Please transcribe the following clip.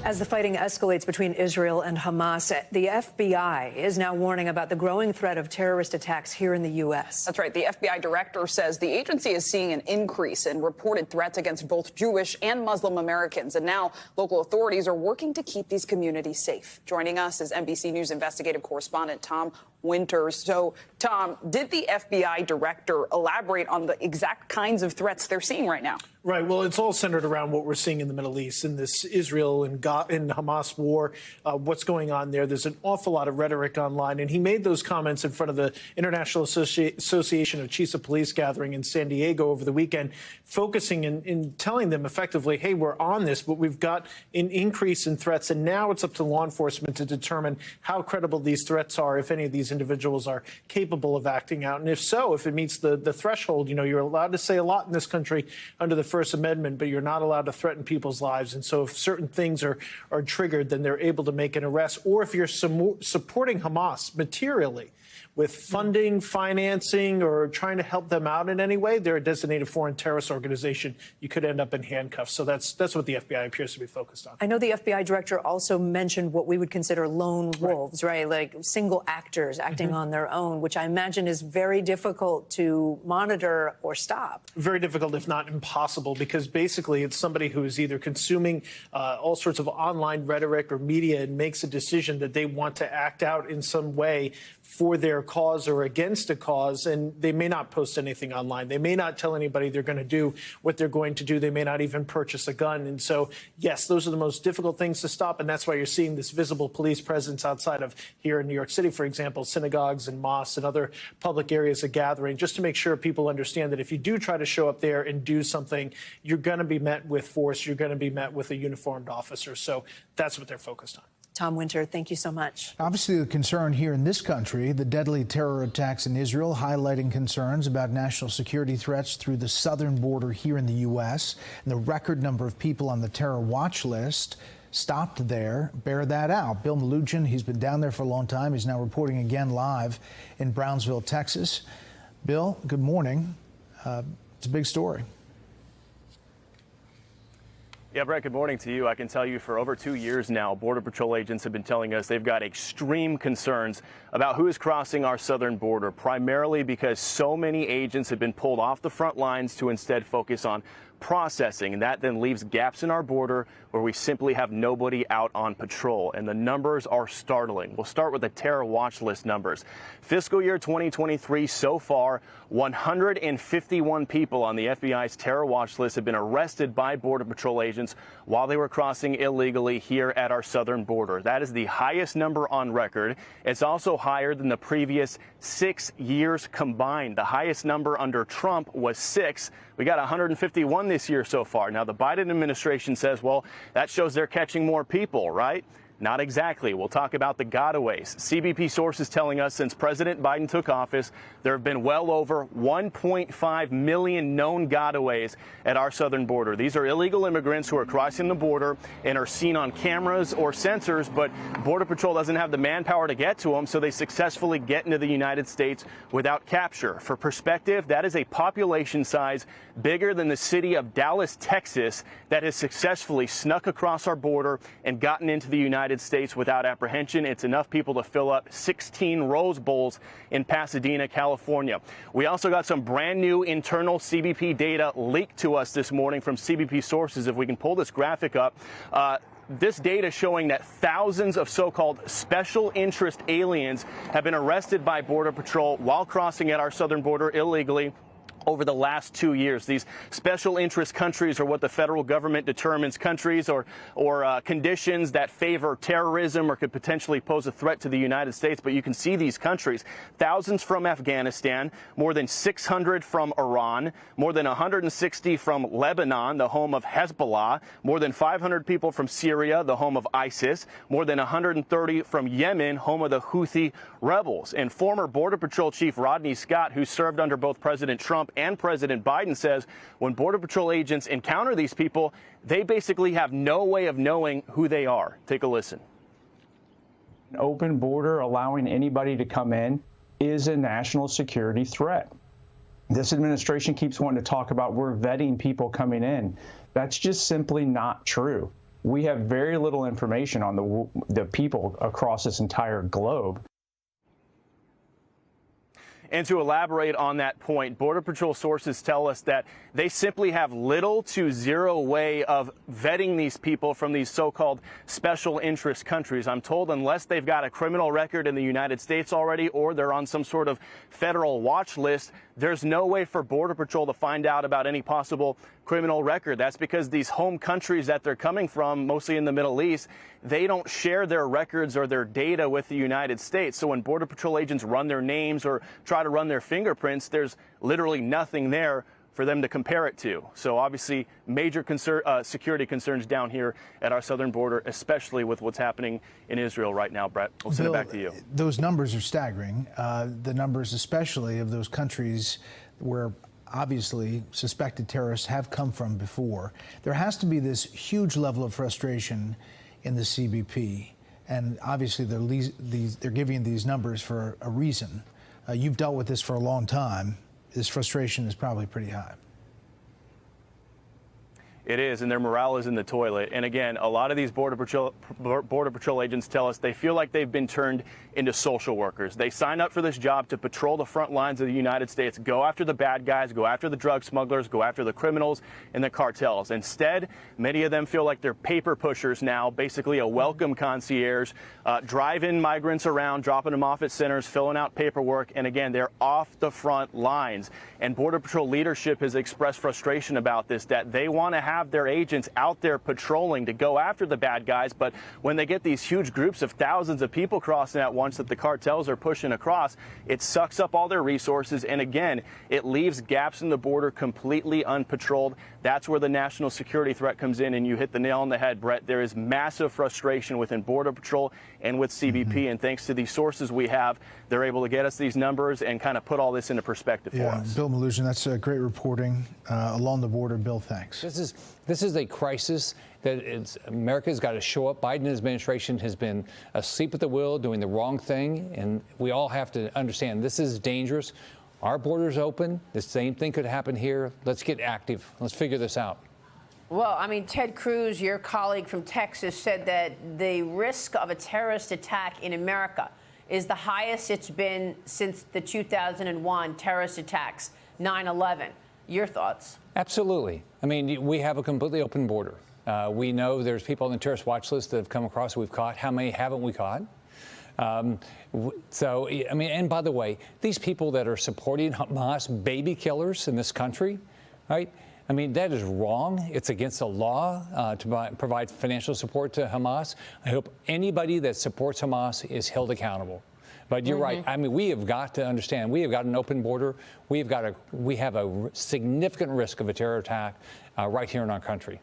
As the fighting escalates between Israel and Hamas, the FBI is now warning about the growing threat of terrorist attacks here in the U.S. That's right. The FBI director says the agency is seeing an increase in reported threats against both Jewish and Muslim Americans. And now local authorities are working to keep these communities safe. Joining us is NBC News investigative correspondent Tom Winters. So, Tom, did the FBI director elaborate on the exact kinds of threats they're seeing right now? Right. Well, it's all centered around what we're seeing in the Middle East, in this Israel and Hamas war, what's going on there. There's an awful lot of rhetoric online. And he made those comments in front of the International Association of Chiefs of Police gathering in San Diego over the weekend, focusing in telling them effectively, hey, we're on this, but we've got an increase in threats. And now it's up to law enforcement to determine how credible these threats are, if any of these individuals are capable of acting out. And if so, if it meets the threshold, you know, you're allowed to say a lot in this country under the First Amendment, but you're not allowed to threaten people's lives. And so if certain things are triggered, then they're able to make an arrest. Or if you're supporting Hamas materially with funding, financing, or trying to help them out in any way, they're a designated foreign terrorist organization. You could end up in handcuffs. So that's what the FBI appears to be focused on. I know the FBI director also mentioned what we would consider lone wolves, right? Like single actors acting on their own, which I imagine is very difficult to monitor or stop. Very difficult, if not impossible, because basically it's somebody who is either consuming all sorts of online rhetoric or media and makes a decision that they want to act out in some way for their cause or against a cause, and they may not post anything online. They may not tell anybody they're going to do what they're going to do. They may not even purchase a gun. And so, yes, those are the most difficult things to stop, and that's why you're seeing this visible police presence outside of here in New York City, for example, synagogues and mosques and other public areas of gathering, just to make sure people understand that if you do try to show up there and do something, you're going to be met with force. You're going to be met with a uniformed officer. So that's what they're focused on. Tom Winter, thank you so much. Obviously, the concern here in this country, the deadly terror attacks in Israel, highlighting concerns about national security threats through the southern border here in the U.S. And the record number of people on the terror watch list stopped there bear that out. Bill Malugin, he's been down there for a long time. He's now reporting again live in Brownsville, Texas. Bill, good morning. It's a big story. Yeah, Brett, good morning to you. I can tell you for over 2 years now, Border Patrol agents have been telling us they've got extreme concerns about who is crossing our southern border, primarily because so many agents have been pulled off the front lines to instead focus on processing, and that then leaves gaps in our border where we simply have nobody out on patrol. And the numbers are startling. We'll start with the terror watch list numbers. Fiscal year 2023 so far, 151 people on the FBI's terror watch list have been arrested by Border Patrol agents while they were crossing illegally here at our southern border. That is the highest number on record. It's also higher than the previous 6 years combined. The highest number under Trump was 6. We got 151 this year so far. Now, the Biden administration says, well, that shows they're catching more people, right? Not exactly. We'll talk about the gotaways. CBP sources telling us since President Biden took office, there have been well over 1.5 million known gotaways at our southern border. These are illegal immigrants who are crossing the border and are seen on cameras or sensors, but Border Patrol doesn't have the manpower to get to them, so they successfully get into the United States without capture. For perspective, that is a population size bigger than the city of Dallas, Texas, that has successfully snuck across our border and gotten into the United States without apprehension. It's enough people to fill up 16 Rose Bowls in Pasadena, California. We also got some brand new internal CBP data leaked to us this morning from CBP sources. If we can pull this graphic up, this data showing that thousands of so-called special interest aliens have been arrested by Border Patrol while crossing at our southern border illegally over the last 2 years. These special interest countries are what the federal government determines countries or conditions that favor terrorism or could potentially pose a threat to the United States. But you can see these countries, thousands from Afghanistan, more than 600 from Iran, more than 160 from Lebanon, the home of Hezbollah, more than 500 people from Syria, the home of ISIS, more than 130 from Yemen, home of the Houthi rebels. And former Border Patrol Chief Rodney Scott, who served under both President Trump and President Biden, says when Border Patrol agents encounter these people, they basically have no way of knowing who they are. Take a listen. An open border allowing anybody to come in is a national security threat. This administration keeps wanting to talk about we're vetting people coming in. That's just simply not true. We have very little information on the people across this entire globe. And to elaborate on that point, Border Patrol sources tell us that they simply have little to zero way of vetting these people from these so-called special interest countries. I'm told unless they've got a criminal record in the United States already or they're on some sort of federal watch list, there's no way for Border Patrol to find out about any possible criminal record. That's because these home countries that they're coming from, mostly in the Middle East, they don't share their records or their data with the United States. So when Border Patrol agents run their names or try to run their fingerprints, there's literally nothing there for them to compare it to. So obviously major security concerns down here at our southern border, especially with what's happening in Israel right now. Brett, we'll send it back to you. Those numbers are staggering. The numbers especially of those countries where obviously suspected terrorists have come from before. There has to be this huge level of frustration in the CBP. And obviously they're giving these numbers for a reason. You've dealt with this for a long time. This frustration is probably pretty high. It is, and their morale is in the toilet. And again, a lot of these Border Patrol agents tell us they feel like they've been turned into social workers. They sign up for this job to patrol the front lines of the United States, go after the bad guys, go after the drug smugglers, go after the criminals and the cartels. Instead, many of them feel like they're paper pushers now, basically a welcome concierge, driving migrants around, dropping them off at centers, filling out paperwork. And again, they're off the front lines. And Border Patrol leadership has expressed frustration about this, that they want to have their agents out there patrolling to go after the bad guys. But when they get these huge groups of thousands of people crossing at once that the cartels are pushing across, it sucks up all their resources. And again, it leaves gaps in the border completely unpatrolled. That's where the national security threat comes in. And you hit the nail on the head, Brett. There is massive frustration within Border Patrol and with CBP. And thanks to these sources we have, they're able to get us these numbers and kind of put all this into perspective for us. Bill Maluzhin, that's great reporting along the border. Bill, thanks. This is a crisis that America's got to show up. Biden administration has been asleep at the wheel, doing the wrong thing, and we all have to understand this is dangerous. Our border's open. The same thing could happen here. Let's get active. Let's figure this out. Well, I mean, Ted Cruz, your colleague from Texas, said that the risk of a terrorist attack in America is the highest it's been since the 2001 terrorist attacks, 9/11. Your thoughts? Absolutely. I mean, we have a completely open border. We know there's people on the terrorist watch list that have come across we've caught. How many haven't we caught? So, I mean, and by the way, these people that are supporting Hamas, baby killers in this country, right? I mean, that is wrong. It's against the law to provide financial support to Hamas. I hope anybody that supports Hamas is held accountable. But you're right. I mean, we have got to understand, we have got an open border. We have a significant risk of a terror attack right here in our country.